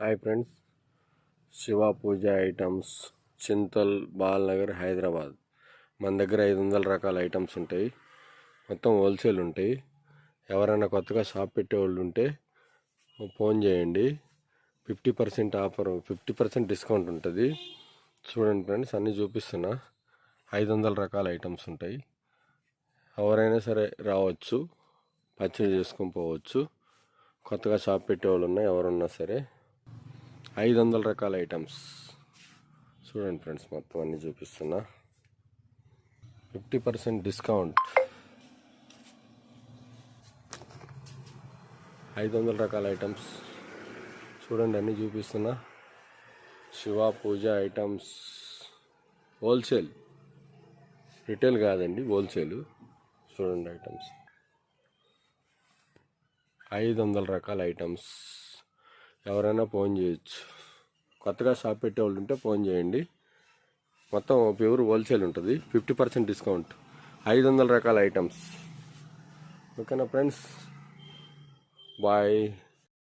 Hi friends, Shiva పూజ items, Chintal, Balnagar, Hyderabad. మన దగ్గర 500 రకాల ఐటమ్స్ ఉంటాయి. మొత్తం హోల్సేల్ ఉంటాయి. ఎవరైనా కొత్తగా షాప్ పెట్టేవాళ్ళు ఉంటే ఫోన్ చేయండి. 50% ఆఫర్, 50% డిస్కౌంట్ ఉంటుంది. చూడండి ఫ్రెండ్స్, అన్నీ చూపిస్తున్నా. 500 రకాల ఐటమ్స్ ఉంటాయి. ఎవరైనా సరే రావచ్చు, పర్చేజ్ చేసుకొని పోవచ్చు. కొత్తగా షాప్ పెట్టేవాళ్ళు ఉన్నా, ఎవరున్నా సరే 500 రకాల ఐటమ్స్ చూడండి ఫ్రెండ్స్, మొత్తం అన్నీ చూపిస్తున్నా. 50% డిస్కౌంట్. 500 రకాల ఐటమ్స్ చూడండి, అన్నీ చూపిస్తున్నా. శివ పూజ ఐటమ్స్ హోల్సేల్, రిటైల్ కాదండి, హోల్సేల్. చూడండి ఐటమ్స్, 500 రకాల ఐటమ్స్. ఎవరైనా ఫోన్ చేయొచ్చు. కొత్తగా షాప్ పెట్టేవాళ్ళు ఉంటే ఫోన్ చేయండి. మొత్తం ప్యూర్ హోల్సేల్ ఉంటుంది. 50% డిస్కౌంట్, 500 రకాల ఐటమ్స్. ఓకేనా ఫ్రెండ్స్, బాయ్.